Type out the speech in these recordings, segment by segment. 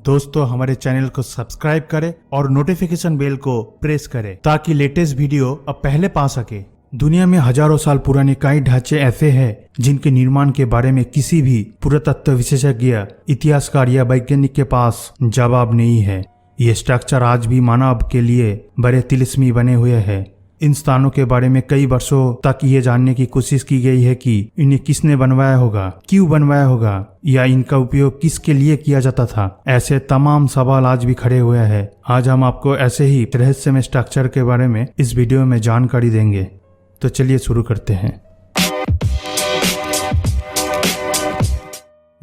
दोस्तों हमारे चैनल को सब्सक्राइब करें और नोटिफिकेशन बेल को प्रेस करें ताकि लेटेस्ट वीडियो अब पहले पा सके। दुनिया में हजारों साल पुराने कई ढांचे ऐसे हैं जिनके निर्माण के बारे में किसी भी पुरातत्व विशेषज्ञ, इतिहासकार या वैज्ञानिक के पास जवाब नहीं है। ये स्ट्रक्चर आज भी मानव के लिए बड़े तिलिस्मी बने हुए हैं। इन स्थानों के बारे में कई वर्षों तक ये जानने की कोशिश की गई है कि इन्हें किसने बनवाया होगा, क्यों बनवाया होगा या इनका उपयोग किसके लिए किया जाता था। ऐसे तमाम सवाल आज भी खड़े हुए हैं। आज हम आपको ऐसे ही रहस्यमय स्ट्रक्चर के बारे में इस वीडियो में जानकारी देंगे। तो चलिए शुरू करते हैं।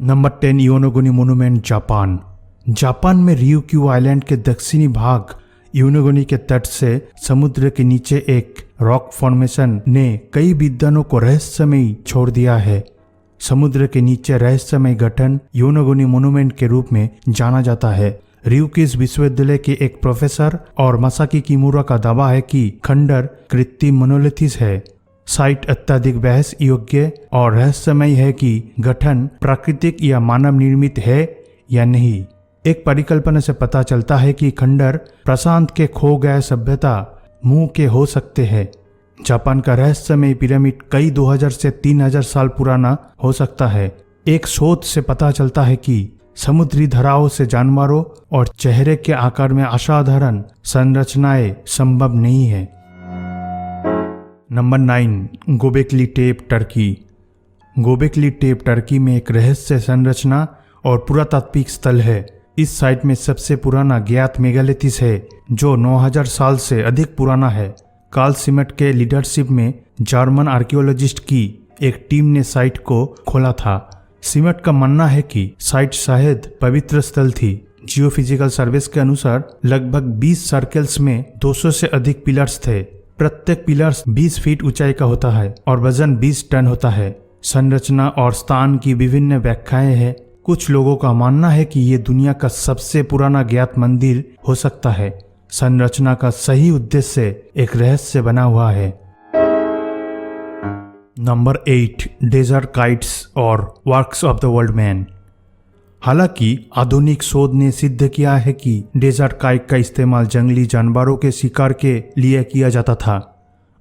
Number 10, Yonaguni monument, Japan. Japan में ryukyu आइलैंड के दक्षिणी भाग योनोगुनी के तट से समुद्र के नीचे एक रॉक फॉर्मेशन ने कई विद्वानों को रहस्यमयी छोड़ दिया है। समुद्र के नीचे रहस्यमय गठन योनोगुनी मोन्यूमेंट के रूप में जाना जाता है। ryukyu विश्वविद्यालय के एक प्रोफेसर और मासाकी किमुरा का दावा है कि खंडर कृत्रिम मोनोलिथिस है। साइट अत्यधिक बहस योग्य और रहस्यमय है कि गठन प्राकृतिक या मानव निर्मित है या नहीं। एक परिकल्पना से पता चलता है कि खंडर प्रशांत के खो गए सभ्यता मुंह के हो सकते हैं। जापान का रहस्यमय पिरामिड कई 2000 से 3000 साल पुराना हो सकता है। एक शोध से पता चलता है कि समुद्री धाराओं से जानवरों और चेहरे के आकार में असाधारण संरचनाएं संभव नहीं है। Number 9, Gobekli Tepe, Turkey. Gobekli Tepe Turkey में एक रहस्य संरचना और पुरातात्विक स्थल है। इस साइट में सबसे पुराना ज्ञात मेगालिथिस है जो 9000 साल से अधिक पुराना है। कार्ल सिमट के लीडरशिप में जर्मन आर्कियोलॉजिस्ट की एक टीम ने साइट को खोला था। सिमट का मानना है कि साइट शायद पवित्र स्थल थी। जियोफिजिकल सर्विस के अनुसार लगभग 20 सर्कल्स में 200 से अधिक पिलर्स थे। प्रत्येक पिलर्स 20 फीट ऊंचाई का होता है और वजन 20 टन होता है। संरचना और स्थान की विभिन्न व्याख्याएं हैं। कुछ लोगों का मानना है कि ये दुनिया का सबसे पुराना ज्ञात मंदिर हो सकता है। संरचना का सही उद्देश्य एक रहस्य बना हुआ है। नंबर 8, डेजर्ट काइट्स और works of the world man. हालांकि आधुनिक शोध ने सिद्ध किया है कि डेजर्ट काइट का इस्तेमाल जंगली जानवरों के शिकार के लिए किया जाता था।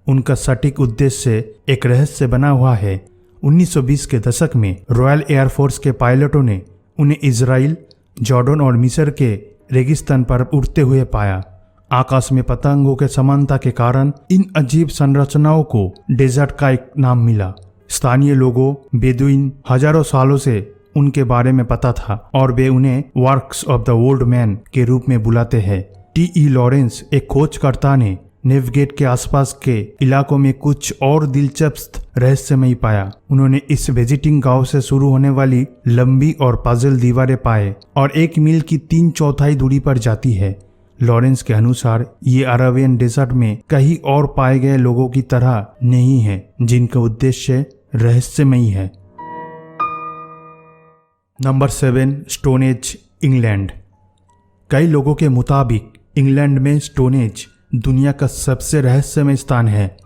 उनका सटीक उद्देश्य एक रहस्य बना हुआ है। 1920 के दशक में रॉयल एयरफोर्स के पायलटों ने उन्हें इजराइल, जॉर्डन और मिस्र के रेगिस्तान पर उड़ते हुए पाया। आकाश में पतंगों के समानता के कारण इन अजीब संरचनाओं को डेजर्ट काइट नाम मिला। स्थानीय लोगों बेदुइन हजारों सालों से उनके बारे में पता था और वे उन्हें works of the old man के रूप में बुलाते हैं। T.E. लॉरेंस, एक खोजकर्ता ने नेवगेट के आसपास के इलाकों में कुछ और दिलचस्प रहस्यमय पाया। उन्होंने इस विजिटिंग गांव से शुरू होने वाली लंबी और पजल दीवारें पाए और 1 मील की 3/4 दूरी पर जाती है। लॉरेंस के अनुसार ये अरेबियन डेजर्ट में कहीं और पाए गए लोगों की तरह नहीं है जिनका उद्देश्य रहस्यमयी है। Number 7, stone age, England. कई लोगों के मुताबिक इंग्लैंड में स्टोन एज दुनिया का सबसे रहस्यमय स्थान है।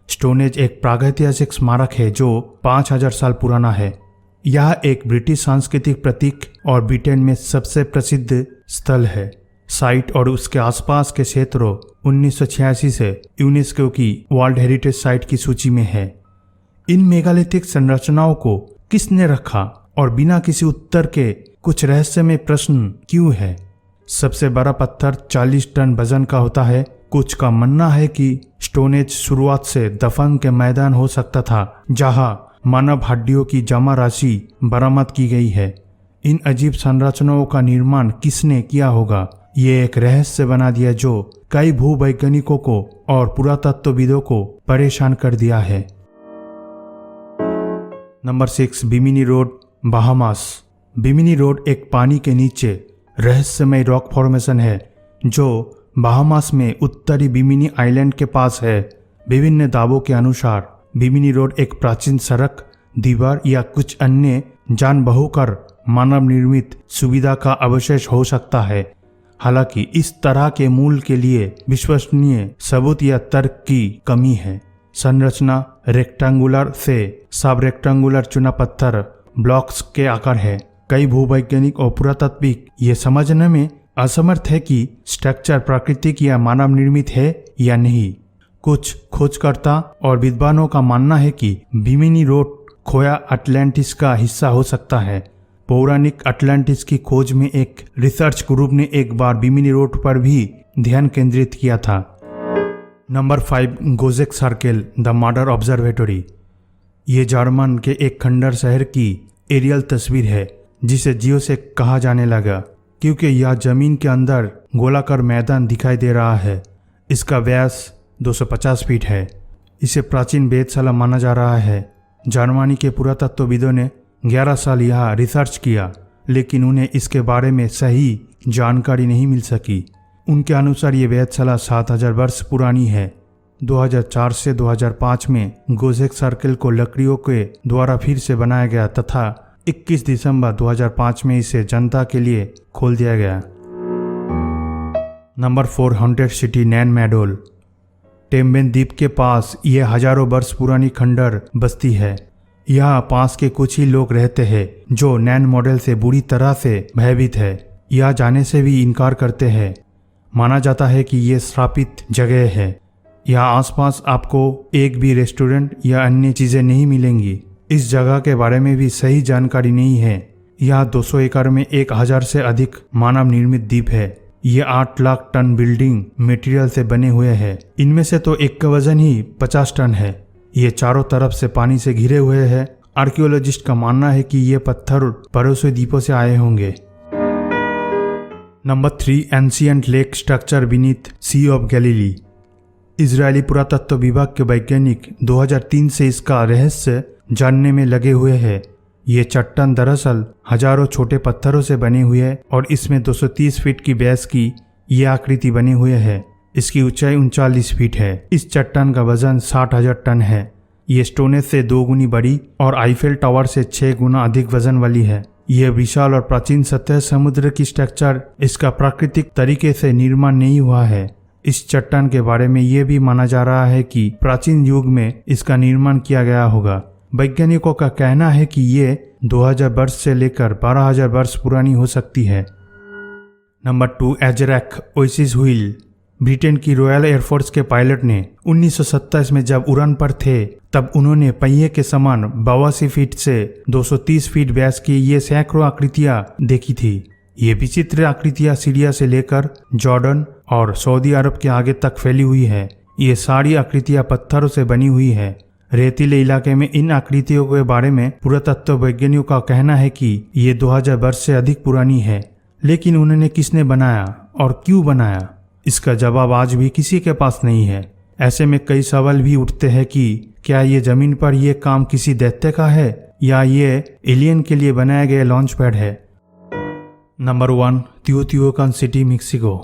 स्टोन एज एक प्रागैतिहासिक स्मारक है जो 5000 साल पुराना है। यह एक ब्रिटिश सांस्कृतिक प्रतीक और ब्रिटेन में सबसे प्रसिद्ध स्थल है। साइट और उसके आसपास के क्षेत्रों 1986 से यूनेस्को की वर्ल्ड हेरिटेज साइट की सूची में है। इन मेगालिथिक संरचनाओं को किसने रखा और बिना किसी उत्तर के कुछ रहस्यमय प्रश्न क्यों है। सबसे बड़ा पत्थर 40 टन वजन का होता है। कुछ का मानना है कि स्टोन एज शुरुआत से दफन के मैदान हो सकता था जहां मानव हड्डियों की जमा राशि बरामद की गई है। इन अजीब संरचनाओं का निर्माण किसने किया होगा, ये एक रहस्य बना दिया जो कई भूवैज्ञानिकों को और पुरातत्वविदों को परेशान कर दिया है। Number 6, Bimini road, Bahamas. Bimini road एक पानी के नीचे रहस्यमय रॉक फॉर्मेशन है जो बहामास में उत्तरी बिमिनी आइलैंड के पास है। विभिन्न दावों के अनुसार बिमिनी रोड एक प्राचीन सड़क, दीवार या कुछ अन्य जानबूझकर मानव निर्मित सुविधा का अवशेष हो सकता है। हालांकि इस तरह के मूल के लिए विश्वसनीय सबूत या तर्क की कमी है। संरचना रेक्टेंगुलर से सब रेक्टेंगुलर चुना पत्थर ब्लॉक्स के आकार है। कई भूवैज्ञानिक और पुरातात्विक ये समझने में असमर्थ है कि स्ट्रक्चर प्राकृतिक या मानव निर्मित है या नहीं। कुछ खोजकर्ता और विद्वानों का मानना है कि बिमिनी रोड खोया अटलांटिस का हिस्सा हो सकता है। पौराणिक अटलांटिस की खोज में एक रिसर्च ग्रुप ने एक बार बिमिनी रोड पर भी ध्यान केंद्रित किया था। Number 5, Gojek circle the modern observatory. ये जर्मन के एक खंडर शहर की एरियल तस्वीर है जिसे जियोसेक कहा जाने लगा क्योंकि यह जमीन के अंदर गोलाकार मैदान दिखाई दे रहा है। इसका व्यास 250 फीट है। इसे प्राचीन वेधशाला माना जा रहा है। जर्मनी के पुरातत्वविदों ने 11 साल यहाँ रिसर्च किया लेकिन उन्हें इसके बारे में सही जानकारी नहीं मिल सकी। उनके अनुसार ये वेधशाला 7000 वर्ष पुरानी है। 2004 से 2005 में गोजेक सर्कल को लकड़ियों के द्वारा फिर से बनाया गया तथा 21 दिसंबर 2005 में इसे जनता के लिए खोल दिया गया। नंबर 4, हॉन्टेड सिटी नैन मैडोल। टेम्बेन द्वीप के पास यह हजारों वर्ष पुरानी खंडर बस्ती है। यहाँ पास के कुछ ही लोग रहते हैं जो नैन मॉडल से बुरी तरह से भयभीत है। यह जाने से भी इनकार करते हैं। माना जाता है कि ये श्रापित जगह है। यहाँ आसपास आपको एक भी रेस्टोरेंट या अन्य चीज़ें नहीं मिलेंगी। इस जगह के बारे में भी सही जानकारी नहीं है। यहाँ 200 एकड़ में 1000 से अधिक मानव निर्मित द्वीप है। ये 8 लाख टन बिल्डिंग मटेरियल से बने हुए हैं। इनमें से तो एक का वजन ही 50 टन है। ये चारों तरफ से पानी से घिरे हुए हैं। आर्कियोलॉजिस्ट का मानना है कि ये पत्थर पड़ोसी द्वीपों से आए होंगे। Number 3, ancient lake structure beneath sea of Galilee. Israeli पुरातत्व विभाग के वैज्ञानिक 2003 से इसका रहस्य जानने में लगे हुए हैं। ये चट्टान दरअसल हजारों छोटे पत्थरों से बने हुए है और इसमें 230 फीट की व्यास की ये आकृति बनी हुई है। इसकी ऊंचाई 39 फीट है। इस चट्टान का वजन 60,000 टन है। ये स्टोनेज से 2 गुनी बड़ी और आईफेल टावर से 6 गुना अधिक वजन वाली है। यह विशाल और प्राचीन सतह समुद्र की स्ट्रक्चर इसका प्राकृतिक तरीके से निर्माण नहीं हुआ है। इस चट्टान के बारे में यह भी माना जा रहा है कि प्राचीन युग में इसका निर्माण किया गया होगा। वैज्ञानिकों का कहना है कि ये 2000 वर्ष से लेकर 12000 वर्ष पुरानी हो सकती है। Number 2, Azraq oasis wheel. Britain की रॉयल एयरफोर्स के पायलट ने 1927 में जब उड़ान पर थे तब उन्होंने पहिए के समान 82 फीट से 230 फीट व्यास की ये सैकड़ों आकृतियां देखी थी। ये विचित्र आकृतियां सीरिया से लेकर जॉर्डन और सऊदी अरब के आगे तक फैली हुई है। ये सारी आकृतियां पत्थरों से बनी हुई है। रेतीले इलाके में इन आकृतियों के बारे में पुरातत्व वैज्ञानिकों का कहना है कि ये 2000 वर्ष से अधिक पुरानी है। लेकिन उन्होंने किसने बनाया और क्यों बनाया, इसका जवाब आज भी किसी के पास नहीं है। ऐसे में कई सवाल भी उठते हैं कि क्या ये जमीन पर यह काम किसी दैत्य का है या ये एलियन के लिए बनाया गया लॉन्च पैड है। Number 1, Teotihuacan city Mexico.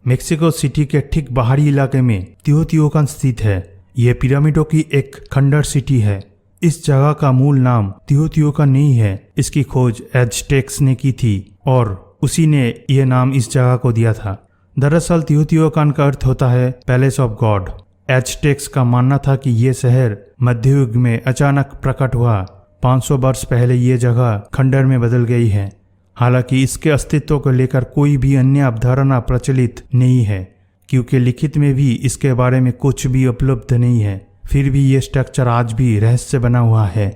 Mexico city के ठीक बाहरी इलाके में तिओतिओकान स्थित है। यह पिरामिडों की एक खंडर सिटी है। इस जगह का मूल नाम तिओतिओकान नहीं है। इसकी खोज एज़टेक्स ने की थी और उसी ने यह नाम इस जगह को दिया था। दरअसल तिओतिओकान का अर्थ होता है पैलेस ऑफ गॉड। एज़टेक्स का मानना था कि यह शहर मध्ययुग में अचानक प्रकट हुआ। 500 वर्ष पहले यह जगह खंडर में बदल गई है। हालांकि इसके अस्तित्व को लेकर कोई भी अन्य अवधारणा प्रचलित नहीं है क्योंकि लिखित में भी इसके बारे में कुछ भी उपलब्ध नहीं है। फिर भी ये स्ट्रक्चर आज भी रहस्य बना हुआ है।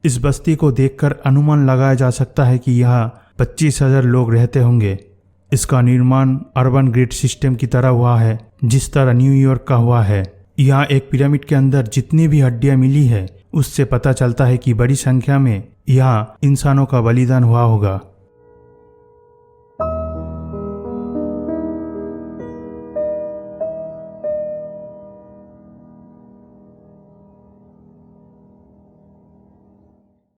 इस बस्ती को देखकर अनुमान लगाया जा सकता है कि यहाँ 25,000 लोग रहते होंगे। इसका निर्माण अर्बन ग्रिड सिस्टम की तरह हुआ है, जिस तरह न्यूयॉर्क का हुआ है। यहाँ एक पिरामिड के अंदर जितनी भी हड्डियाँ मिली है उससे पता चलता है कि बड़ी संख्या में यहाँ इंसानों का बलिदान हुआ होगा।